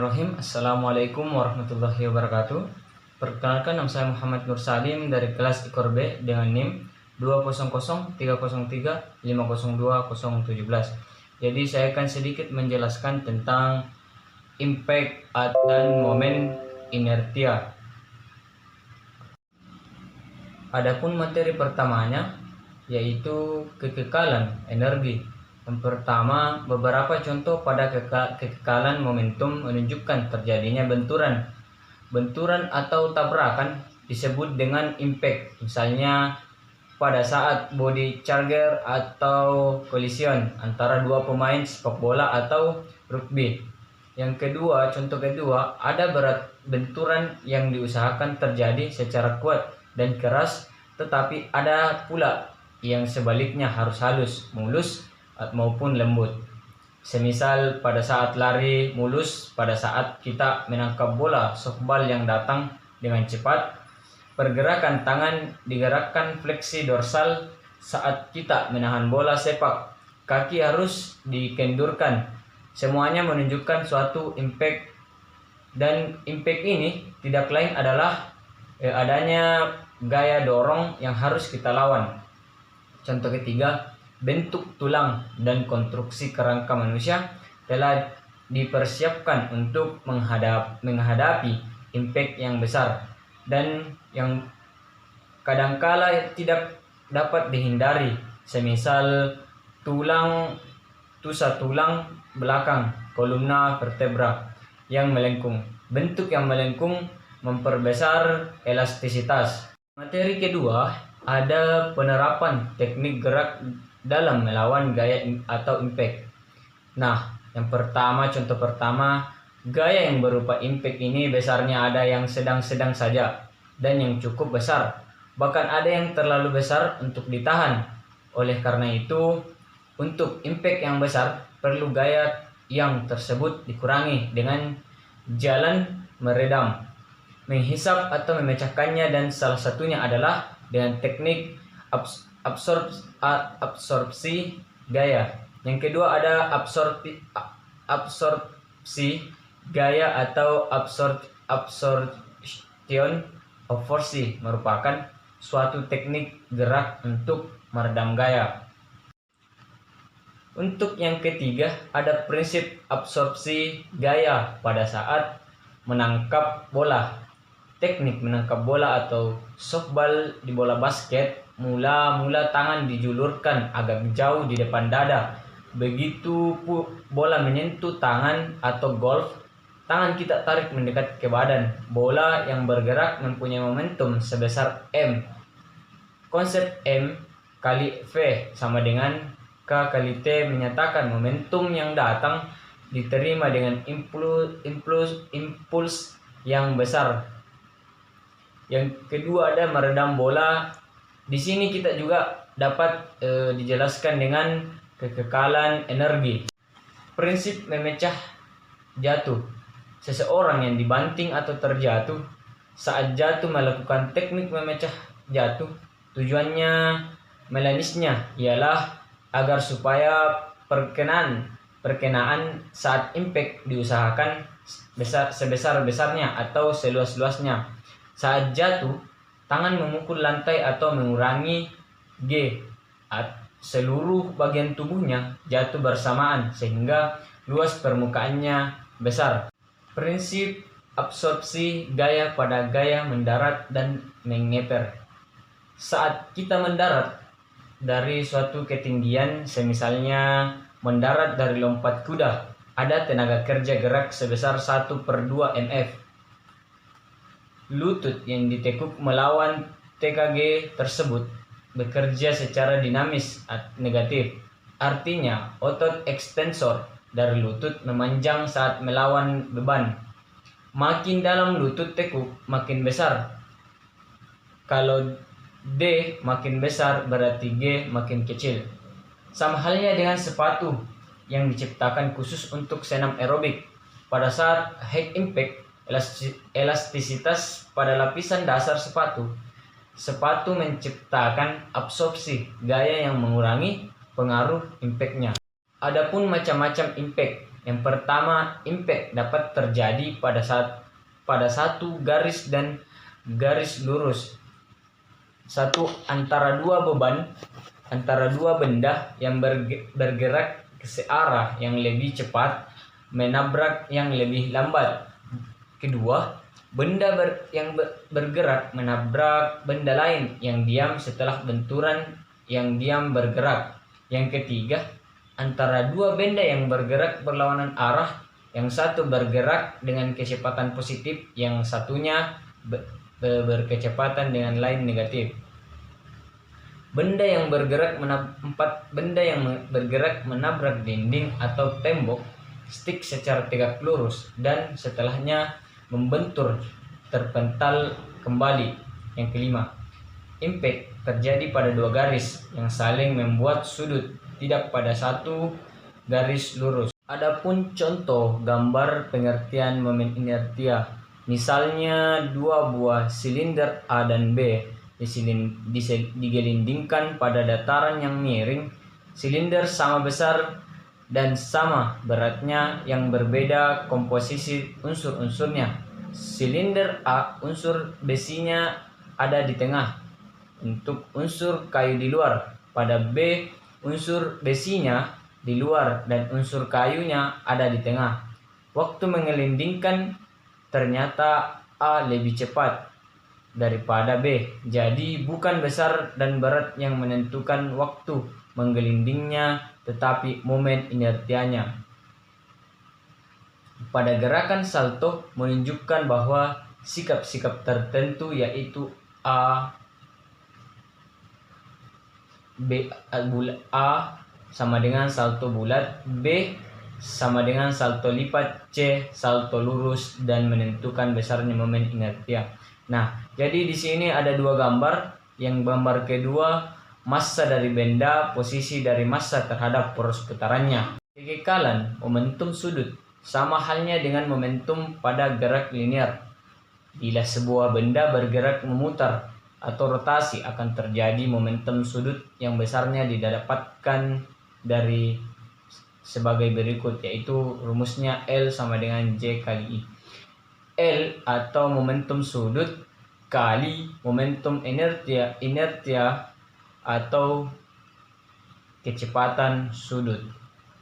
Bismillahirrahmanirrahim. Assalamualaikum warahmatullahi wabarakatuh. Perkenalkan, nama saya Muhammad Nur Salim dari kelas IKOR B dengan NIM 20030350217. Jadi saya akan sedikit menjelaskan tentang impact dan momen inertia. Adapun materi pertamanya yaitu kekekalan energi. Yang pertama, beberapa contoh pada kekekalan momentum menunjukkan terjadinya benturan. Benturan atau tabrakan disebut dengan impact. Misalnya pada saat body charger atau collision antara dua pemain sepak bola atau rugby. Yang kedua, contoh kedua, ada berat benturan yang diusahakan terjadi secara kuat dan keras, tetapi ada pula yang sebaliknya harus halus, mulus maupun lembut. Semisal pada saat lari mulus, pada saat kita menangkap bola softball yang datang dengan cepat, pergerakan tangan digerakkan fleksi dorsal saat kita menahan bola sepak, kaki harus dikendurkan. Semuanya menunjukkan suatu impact, dan impact ini tidak lain adalah adanya gaya dorong yang harus kita lawan. Contoh ketiga, bentuk tulang dan konstruksi kerangka manusia telah dipersiapkan untuk menghadapi impact yang besar dan yang kadangkala tidak dapat dihindari, semisal tusa tulang belakang, kolumna vertebra yang melengkung. Bentuk yang melengkung memperbesar elastisitas. Materi kedua, ada penerapan teknik gerak dalam melawan gaya atau impact. Nah, yang pertama, contoh pertama, gaya yang berupa impact ini besarnya ada yang sedang-sedang saja dan yang cukup besar. Bahkan ada yang terlalu besar untuk ditahan. Oleh karena itu, untuk impact yang besar, perlu gaya yang tersebut dikurangi dengan jalan meredam, menghisap atau memecahkannya, dan salah satunya adalah dengan teknik absorpsi gaya. Yang kedua ada absorpsi gaya atau absorption of force, merupakan suatu teknik gerak untuk meredam gaya. Untuk yang ketiga ada prinsip absorpsi gaya pada saat menangkap bola. Teknik menangkap bola atau softball di bola basket, mula-mula tangan dijulurkan agak jauh di depan dada. Begitu bola menyentuh tangan, atau golf, tangan kita tarik mendekat ke badan. Bola yang bergerak mempunyai momentum sebesar M. Konsep M kali V sama dengan K kali T menyatakan momentum yang datang diterima dengan impuls yang besar. Yang kedua ada meredam bola. Di sini kita juga dapat dijelaskan dengan kekekalan energi. Prinsip memecah jatuh. Seseorang yang dibanting atau terjatuh saat jatuh melakukan teknik memecah jatuh. Tujuannya melanisnya ialah agar supaya perkenaan saat impact diusahakan sebesar-besarnya atau seluas-luasnya. Saat jatuh, tangan memukul lantai atau mengurangi G. Seluruh bagian tubuhnya jatuh bersamaan sehingga luas permukaannya besar. Prinsip absorpsi gaya pada gaya mendarat dan mengeper. Saat kita mendarat dari suatu ketinggian, semisalnya mendarat dari lompat kuda, ada tenaga kerja gerak sebesar 1/2 mf. Lutut yang ditekuk melawan TKG tersebut bekerja secara dinamis negatif. Artinya, otot ekstensor dari lutut memanjang saat melawan beban. Makin dalam lutut tekuk, makin besar. Kalau D makin besar, berarti G makin kecil. Sama halnya dengan sepatu yang diciptakan khusus untuk senam aerobik. Pada saat head impact, elastisitas pada lapisan dasar sepatu menciptakan absorpsi gaya yang mengurangi pengaruh impactnya. Adapun macam-macam impact. Yang pertama, impact dapat terjadi pada satu garis dan garis lurus. Satu, antara dua benda yang bergerak ke searah yang lebih cepat menabrak yang lebih lambat. Kedua, benda yang bergerak menabrak benda lain yang diam setelah benturan yang diam bergerak. Yang ketiga, antara dua benda yang bergerak berlawanan arah, yang satu bergerak dengan kecepatan positif, yang satunya berkecepatan dengan lain negatif. Benda yang bergerak menabrak dinding atau tembok, stick secara tegak lurus, dan setelahnya membentur terpental kembali. Yang kelima, impact terjadi pada dua garis yang saling membuat sudut, tidak pada satu garis lurus. Adapun contoh gambar pengertian momen inertia, misalnya dua buah silinder A dan B digelindingkan pada dataran yang miring. Silinder sama besar dan sama beratnya, yang berbeda komposisi unsur-unsurnya. Silinder A, unsur besinya ada di tengah, untuk unsur kayu di luar. Pada B, unsur besinya di luar dan unsur kayunya ada di tengah. Waktu mengelindingkan ternyata A lebih cepat daripada B. Jadi bukan besar dan berat yang menentukan waktu menggelindingnya, tetapi momen inertianya. Pada gerakan salto menunjukkan bahwa sikap-sikap tertentu, yaitu A sama dengan salto bulat, B sama dengan salto lipat, C salto lurus, dan menentukan besarnya momen inertia. Nah, jadi di sini ada dua gambar. Yang gambar kedua, massa dari benda, posisi dari massa terhadap poros putarannya. Kekekalan momentum sudut sama halnya dengan momentum pada gerak linear. Bila sebuah benda bergerak memutar atau rotasi, akan terjadi momentum sudut yang besarnya didapatkan dari sebagai berikut, yaitu rumusnya L sama dengan J kali I. L atau momentum sudut kali momentum inertia atau kecepatan sudut.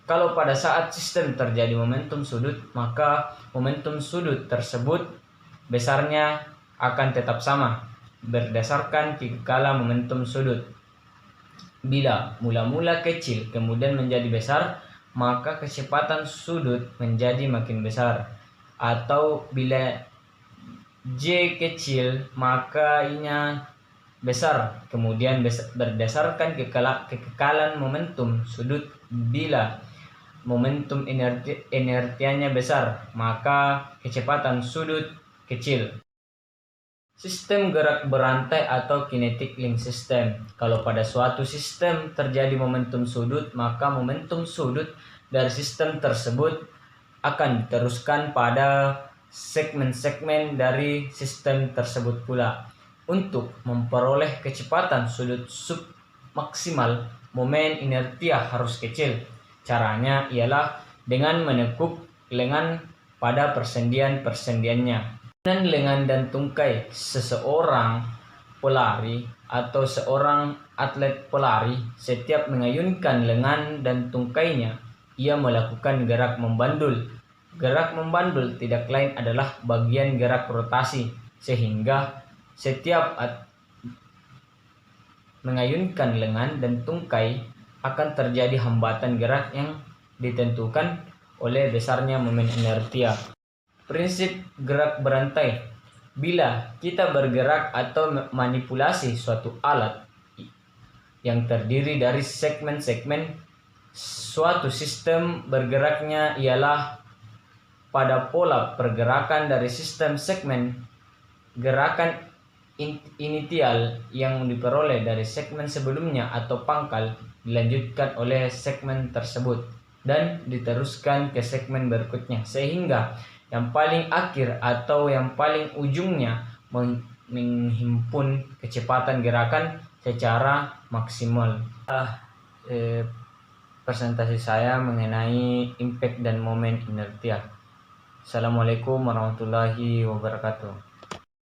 Kalau pada saat sistem terjadi momentum sudut, maka momentum sudut tersebut besarnya akan tetap sama berdasarkan kekekalan momentum sudut. Bila mula-mula kecil kemudian menjadi besar, maka kecepatan sudut menjadi makin besar. Atau bila J kecil, maka I-nya besar kemudian berdasarkan kekekalan momentum sudut. Bila momentum inertianya besar, maka kecepatan sudut kecil. Sistem gerak berantai atau kinetic link system. Kalau pada suatu sistem terjadi momentum sudut, maka momentum sudut dari sistem tersebut akan diteruskan pada segmen-segmen dari sistem tersebut pula. Untuk memperoleh kecepatan sudut sub maksimal, momen inertia harus kecil. Caranya ialah dengan menekuk lengan pada persendian-persendiannya. Dengan lengan dan tungkai seseorang pelari atau seorang atlet pelari, setiap mengayunkan lengan dan tungkainya, ia melakukan gerak membandul. Gerak membandul tidak lain adalah bagian gerak rotasi, sehingga setiap mengayunkan lengan dan tungkai akan terjadi hambatan gerak yang ditentukan oleh besarnya momen inertia. Prinsip gerak berantai. Bila kita bergerak atau manipulasi suatu alat yang terdiri dari segmen-segmen, suatu sistem bergeraknya ialah pada pola pergerakan dari sistem segmen. Gerakan initial yang diperoleh dari segmen sebelumnya atau pangkal dilanjutkan oleh segmen tersebut dan diteruskan ke segmen berikutnya, sehingga yang paling akhir atau yang paling ujungnya menghimpun kecepatan gerakan secara maksimal. presentasi saya mengenai impact dan momen inertia. Assalamualaikum warahmatullahi wabarakatuh.